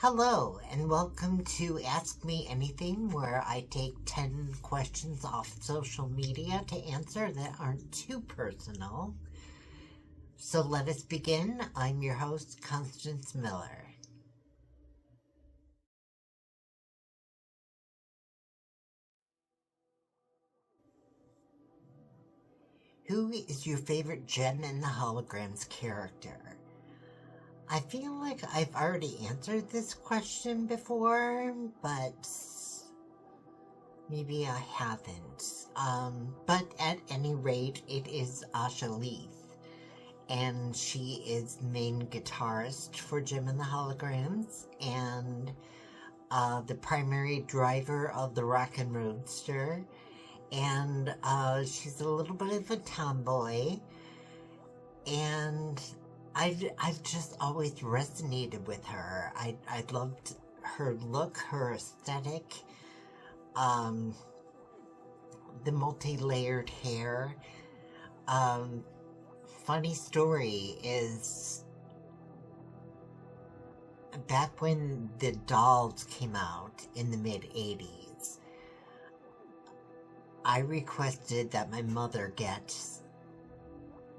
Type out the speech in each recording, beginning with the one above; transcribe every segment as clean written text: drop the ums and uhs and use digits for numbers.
Hello, and welcome to Ask Me Anything, where I take 10 questions off social media to answer that aren't too personal. So let us begin. I'm your host, Constance Miller. Who is your favorite Gem in the Holograms character? I feel like I've already answered this question before, but maybe I haven't. But at any rate, it is Asha Leith, and she is main guitarist for Gem and the Holograms, and the primary driver of the Rockin' Roadster, and she's a little bit of a tomboy, and I've just always resonated with her. I loved her look, her aesthetic, the multi-layered hair. Funny story is, back when the dolls came out in the mid-'80s, I requested that my mother get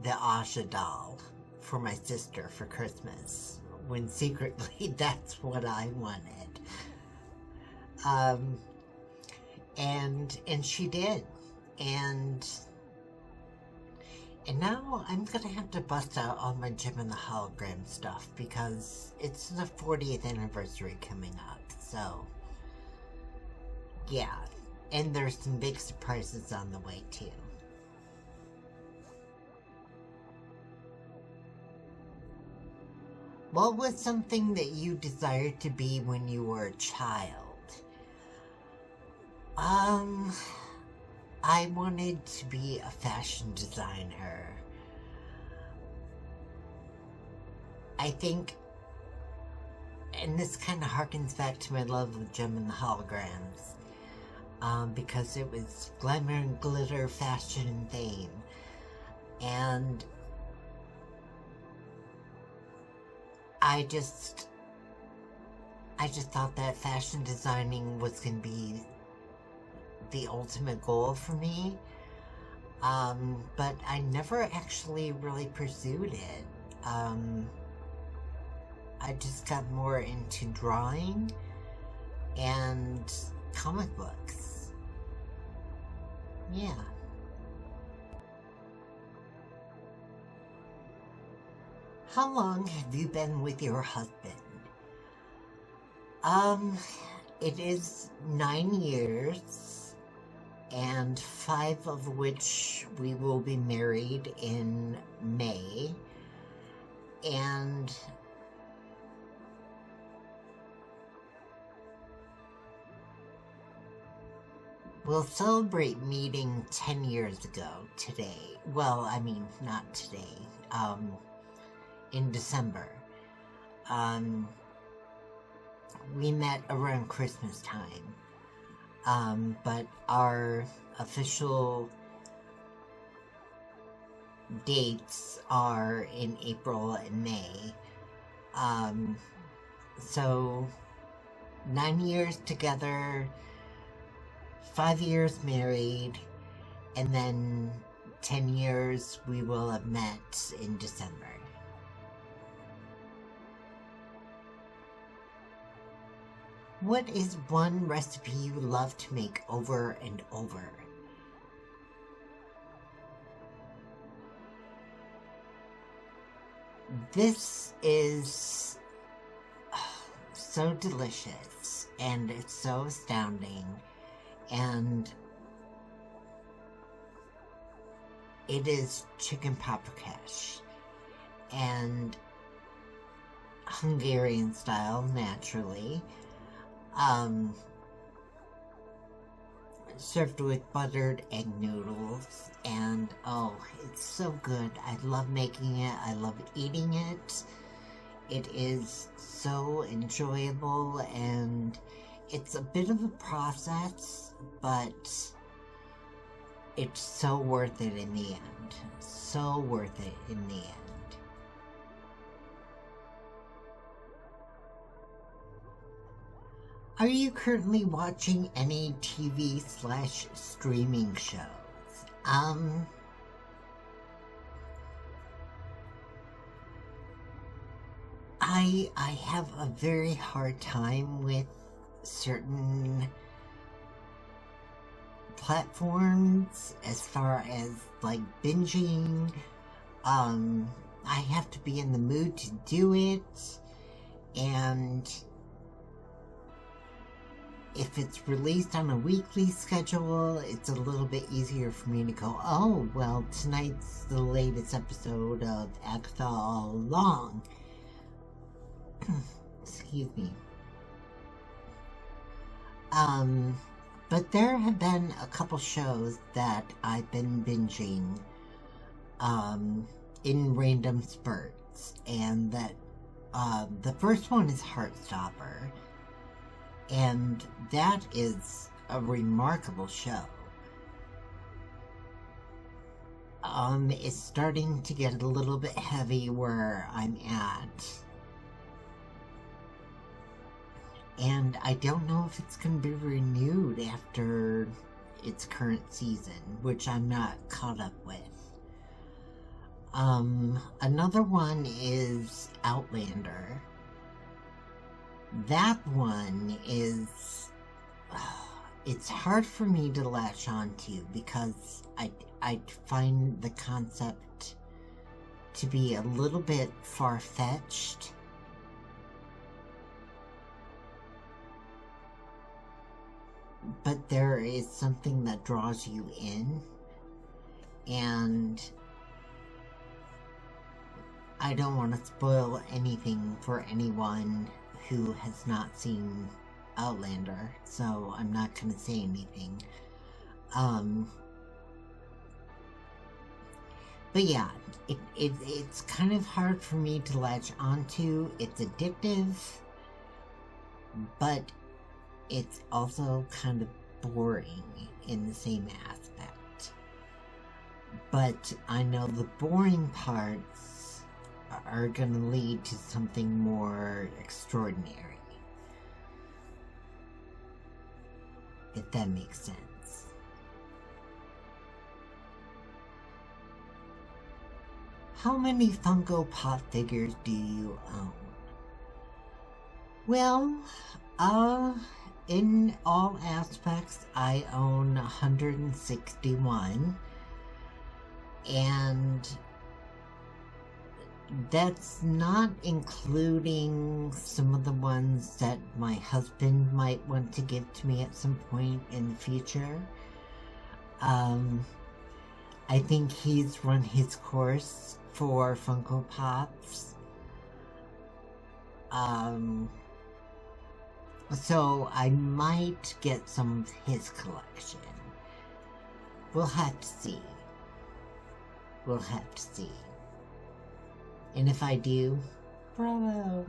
the Asha doll for my sister for Christmas, when secretly that's what I wanted. And she did. And now I'm gonna have to bust out all my Gem and the Hologram stuff because it's the 40th anniversary coming up. So yeah, and there's some big surprises on the way too. What was something that you desired to be when you were a child? I wanted to be a fashion designer. I think, and this kind of harkens back to my love of Gem and the Holograms, because it was glamour and glitter, fashion and fame. And I just thought that fashion designing was going to be the ultimate goal for me. But I never actually really pursued it. I just got more into drawing and comic books. Yeah. How long have you been with your husband? It is 9 years, and 5 of which we will be married in May, and we'll celebrate meeting 10 years ago today. Well, I mean, not today, in December. We met around Christmas time, but our official dates are in April and May. So 9 years together, 5 years married, and then 10 years we will have met in December. What is one recipe you love to make over and over? This is so delicious, and it's so astounding, and it is chicken paprikash, and Hungarian style, naturally. Served with buttered egg noodles, and oh, it's so good. I love making it. I love eating it. It is so enjoyable, and it's a bit of a process, but it's so worth it in the end. So worth it in the end. Are you currently watching any TV/streaming shows? I have a very hard time with certain platforms as far as like binging. I have to be in the mood to do it, and if it's released on a weekly schedule, it's a little bit easier for me to go, oh, well, tonight's the latest episode of Agatha All Along. Excuse me. But there have been a couple shows that I've been binging, in random spurts, and that, the first one is Heartstopper, and that is a remarkable show. It's starting to get a little bit heavy where I'm at, and I don't know if it's going to be renewed after its current season, which I'm not caught up with. Another one is Outlander. That one is, it's hard for me to latch onto because I find the concept to be a little bit far-fetched. But there is something that draws you in, and I don't want to spoil anything for anyone who has not seen Outlander, so I'm not going to say anything. But yeah, it's kind of hard for me to latch onto. It's addictive, but it's also kind of boring in the same aspect. But I know the boring parts are going to lead to something more extraordinary. If that makes sense. How many Funko Pop figures do you own? Well, in all aspects, I own 161, and that's not including some of the ones that my husband might want to give to me at some point in the future. I think he's run his course for Funko Pops. So I might get some of his collection. We'll have to see. We'll have to see. And if I do, bravo.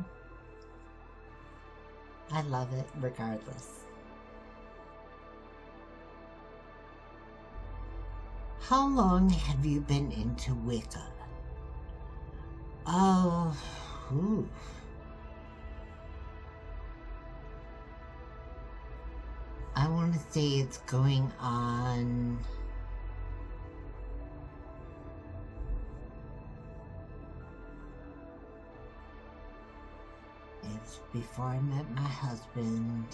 I love it regardless. How long have you been into Wicca? Oh, I want to say it's going on... It's before I met my husband.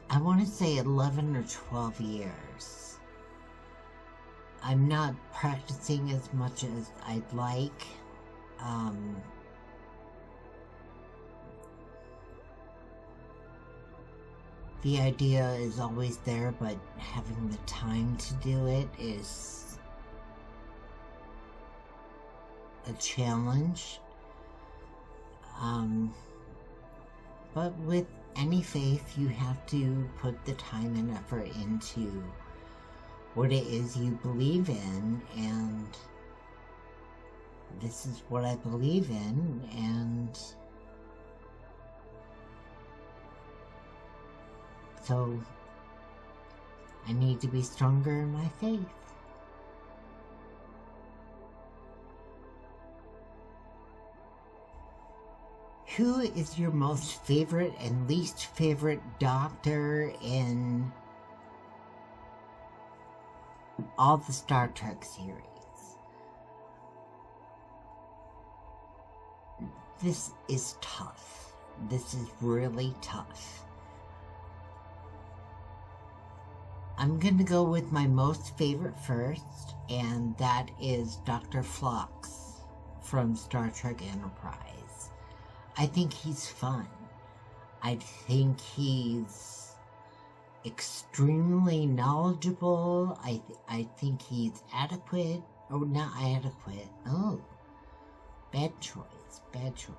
I want to say 11 or 12 years. I'm not practicing as much as I'd like. The idea is always there, but having the time to do it is a challenge. But with any faith, you have to put the time and effort into what it is you believe in, and this is what I believe in, and so I need to be stronger in my faith. Who is your most favorite and least favorite doctor in all the Star Trek series? This is tough. This is really tough. I'm going to go with my most favorite first, and that is Dr. Phlox from Star Trek Enterprise. I think he's fun. I think he's extremely knowledgeable. I think he's adequate. Oh, not adequate. Oh, bad choice. Bad choice.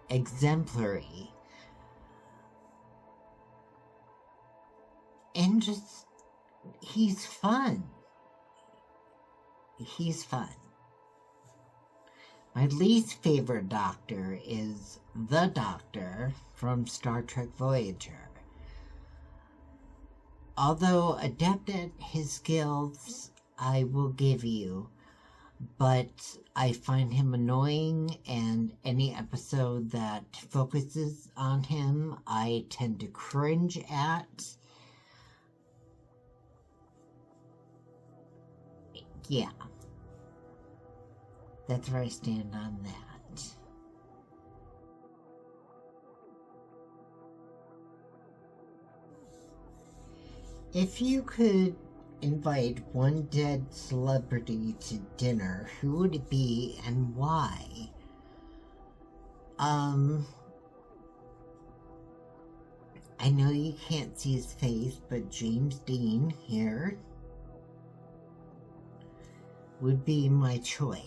Exemplary. And just, he's fun. He's fun. My least favorite doctor is the Doctor from Star Trek Voyager. Although adept at his skills, I will give you, but I find him annoying, and any episode that focuses on him, I tend to cringe at. Yeah. That's where I stand on that. If you could invite one dead celebrity to dinner, who would it be and why? I know you can't see his face, but James Dean here would be my choice.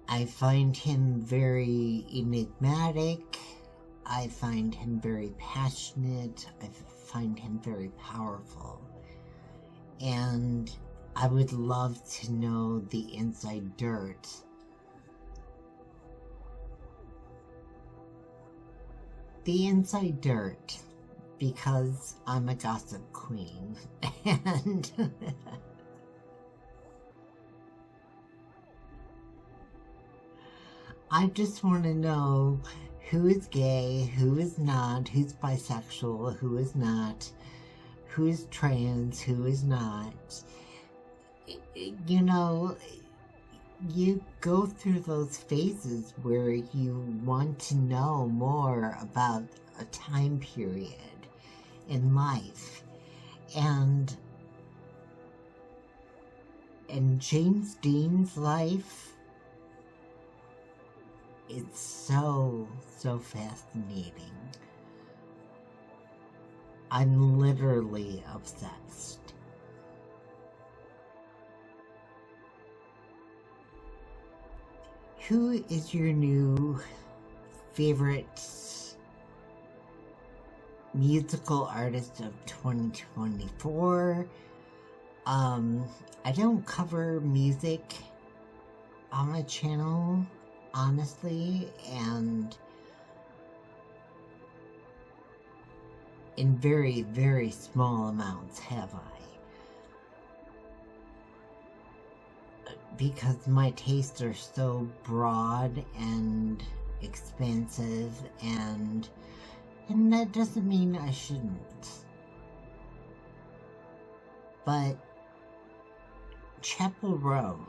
I find him very enigmatic. I find him very passionate. I find him very powerful. And I would love to know the inside dirt. The inside dirt, because I'm a gossip queen. And I just want to know who is gay, who is not, who's bisexual, who is not, who is trans, who is not. You know, you go through those phases where you want to know more about a time period in life. And in James Dean's life, it's so fascinating. I'm literally obsessed. Who is your new favorite musical artist of 2024? I don't cover music on my channel, honestly, and in very, very small amounts have I. Because my tastes are so broad and expansive, and that doesn't mean I shouldn't. But Chapel Roan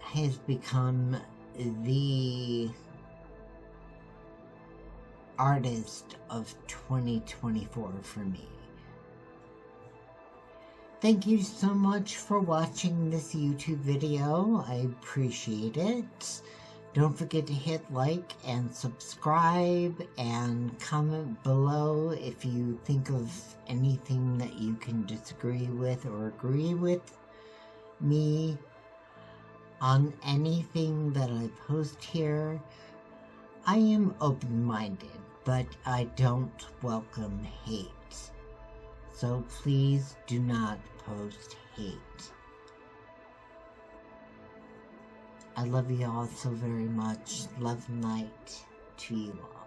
has become the artist of 2024 for me. Thank you so much for watching this YouTube video. I appreciate it. Don't forget to hit like and subscribe and comment below if you think of anything that you can disagree with or agree with me on anything that I post here. I am open-minded, but I don't welcome hate. So please do not post hate. I love you all so very much. Love and light to you all.